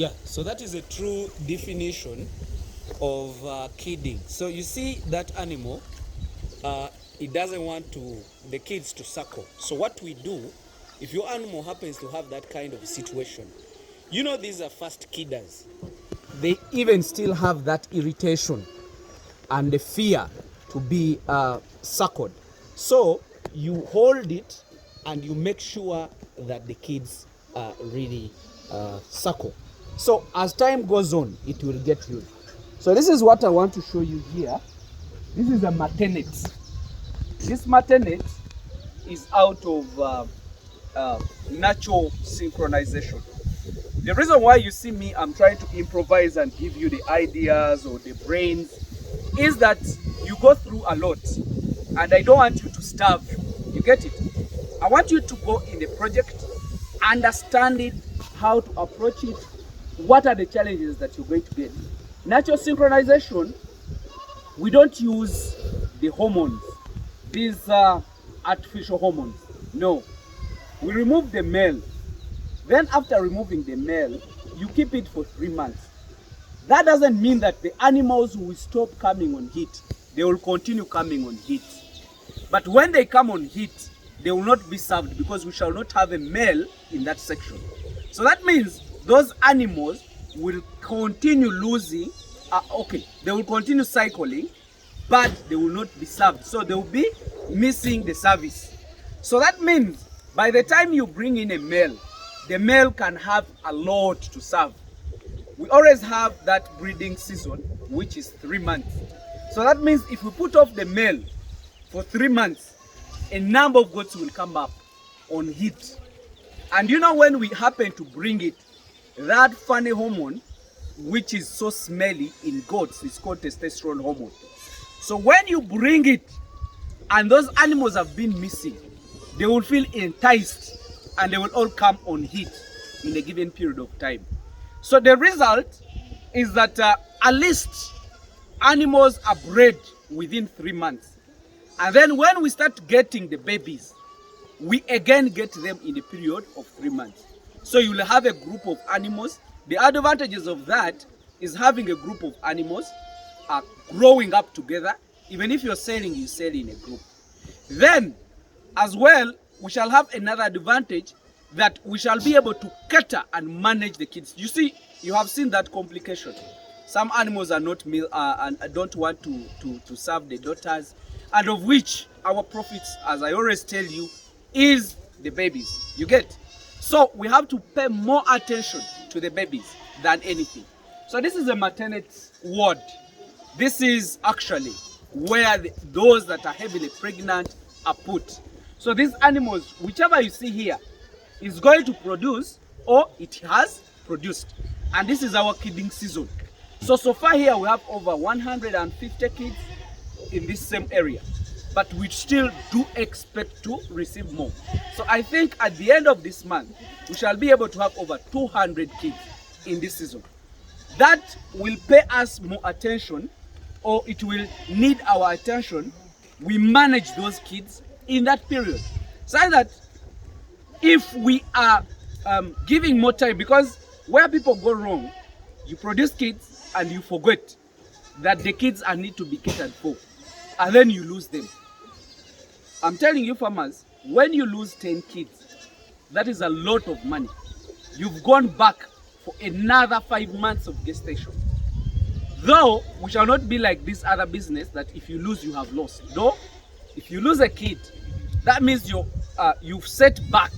Yeah, so that is a true definition of kidding. So you see that animal, it doesn't want the kids to suckle. So what we do, if your animal happens to have that kind of situation, these are fast kidders. They even still have that irritation and the fear to be suckled. So you hold it and you make sure that the kids really suckle. So as time goes on, it will get used. So this is what I want to show you here. This is a maternate. This maternate is out of natural synchronization. The reason why you see me, I'm trying to improvise and give you the ideas or the brains, is that you go through a lot and I don't want you to starve. You get it? I want you to go in the project, understand it, how to approach it, what are the challenges that you're going to get. Natural synchronization, we don't use the hormones, these artificial hormones. No. We remove the male. Then after removing the male, you keep it for 3 months. That doesn't mean that the animals will stop coming on heat. They will continue coming on heat. But when they come on heat, they will not be served because we shall not have a male in that section. So that means those animals will continue losing, they will continue cycling, but they will not be served. So they will be missing the service. So that means by the time you bring in a male, the male can have a lot to serve. We always have that breeding season, which is 3 months. So that means if we put off the male for 3 months, a number of goats will come up on heat. And when we happen to bring it, that funny hormone, which is so smelly in goats, is called testosterone hormone. So when you bring it and those animals have been missing, they will feel enticed and they will all come on heat in a given period of time. So the result is that at least animals are bred within 3 months. And then when we start getting the babies, we again get them in a period of 3 months. So you will have a group of animals. The advantages of that is having a group of animals growing up together. Even if you're selling, you sell in a group. Then, as well, we shall have another advantage that we shall be able to cater and manage the kids. You see, you have seen that complication. Some animals are not male and don't want to serve the daughters, and of which our profits, as I always tell you, is the babies. You get? So we have to pay more attention to the babies than anything. So this is a maternity ward. This is actually where those that are heavily pregnant are put. So these animals, whichever you see here, is going to produce or it has produced. And this is our kidding season. So far here we have over 150 kids in this same area. But we still do expect to receive more. So I think at the end of this month, we shall be able to have over 200 kids in this season. That will pay us more attention, or it will need our attention. We manage those kids in that period. So that if we are giving more time, because where people go wrong, you produce kids and you forget that the kids are need to be catered for, and then you lose them. I'm telling you, farmers, when you lose 10 kids, that is a lot of money. You've gone back for another 5 months of gestation. Though we shall not be like this other business that if you lose, you have lost. Though, if you lose a kid, that means you've set back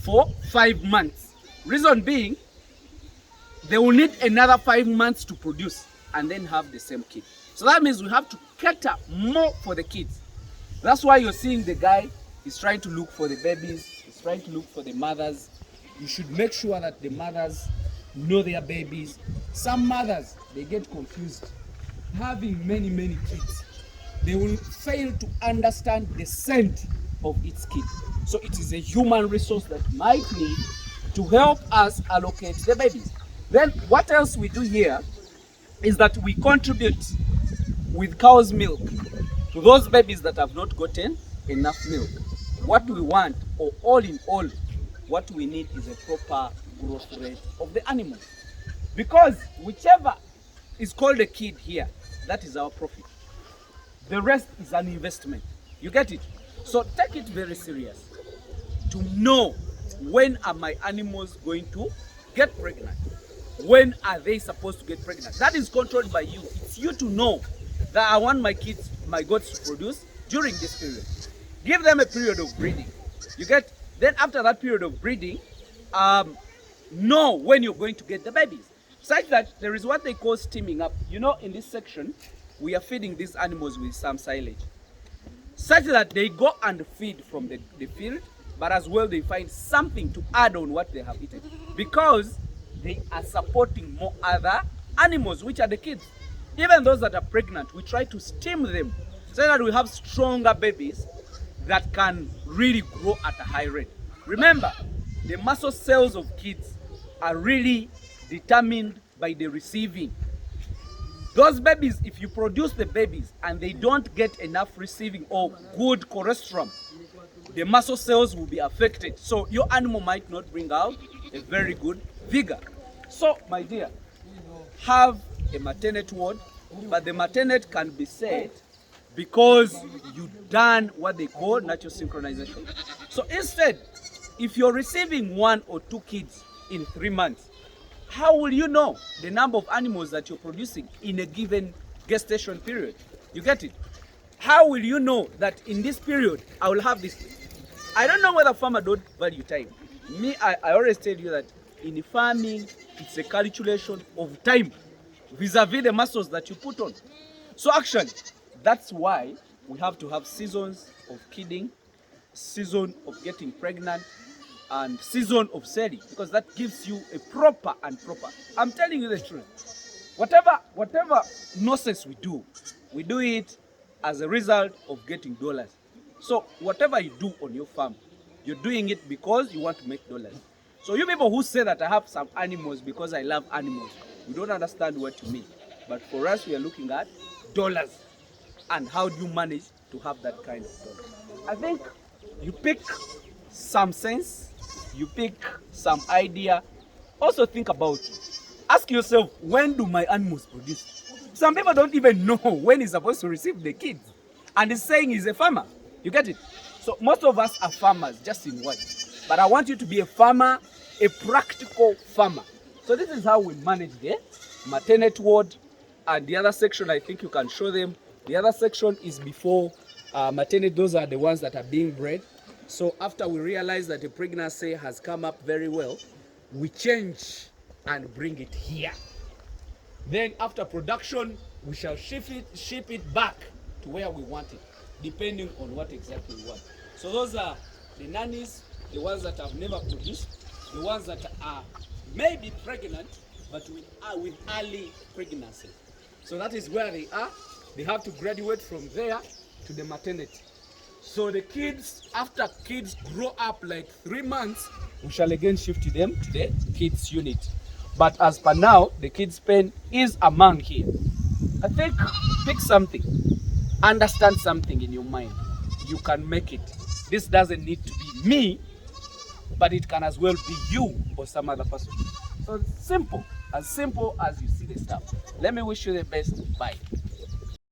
for 5 months. Reason being, they will need another 5 months to produce and then have the same kid. So that means we have to cater more for the kids. That's why you're seeing the guy is trying to look for the babies, he's trying to look for the mothers. You should make sure that the mothers know their babies. Some mothers, they get confused. Having many kids, they will fail to understand the scent of its kid. So it is a human resource that might need to help us allocate the babies. Then what else we do here is that we contribute with cow's milk to those babies that have not gotten enough milk. What we want, or all in all, what we need is a proper growth rate of the animal. Because whichever is called a kid here, that is our profit. The rest is an investment. You get it? So take it very serious to know when are my animals going to get pregnant. When are they supposed to get pregnant? That is controlled by you. It's you to know that I want my kids, my goats to produce during this period. Give them a period of breeding. You get? Then after that period of breeding, know when you're going to get the babies. Such that there is what they call steaming up. You know, in this section, we are feeding these animals with some silage. Such that they go and feed from the field, but as well they find something to add on what they have eaten. Because they are supporting more other animals, which are the kids. Even those that are pregnant, we try to steam them so that we have stronger babies that can really grow at a high rate. Remember, the muscle cells of kids are really determined by the receiving. Those babies, if you produce the babies and they don't get enough receiving or good cholesterol, the muscle cells will be affected. So your animal might not bring out a very good vigor. So, my dear, have a maternity ward, but the maternity can be set because you've done what they call natural synchronization. So instead, if you're receiving 1 or 2 kids in 3 months, how will you know the number of animals that you're producing in a given gestation period? You get it? How will you know that in this period I will have this? I don't know whether farmers don't value time. Me, I always tell you that in farming, it's a calculation of time vis-a-vis the muscles that you put on. So actually, that's why we have to have seasons of kidding, season of getting pregnant, and season of selling, because that gives you a proper. I'm telling you the truth. Whatever nonsense we do it as a result of getting dollars. So whatever you do on your farm, you're doing it because you want to make dollars. So you people who say that I have some animals because I love animals, you don't understand what you mean. But for us, we are looking at dollars and how do you manage to have that kind of dollar. I think you pick some sense, you pick some idea. Also think about it. Ask yourself, when do my animals produce? Some people don't even know when he's supposed to receive the kids. And he's saying he's a farmer. You get it? So most of us are farmers, just in word. But I want you to be a farmer, a practical farmer. So this is how we manage the maternity ward. And the other section, I think you can show them. The other section is before maternity. Those are the ones that are being bred. So after we realize that the pregnancy has come up very well, we change and bring it here. Then after production, we shall ship it back to where we want it, depending on what exactly we want. So those are the nannies, the ones that have never produced, the ones that are maybe pregnant, but with early pregnancy. So that is where they are. They have to graduate from there to the maternity. So the kids, after kids grow up like 3 months, we shall again shift them to the kids unit. But as per now, the kids pen is among here. I think pick something, understand something in your mind. You can make it. This doesn't need to be me, but it can as well be you or some other person. So simple as you see the stuff. Let me wish you the best. Bye.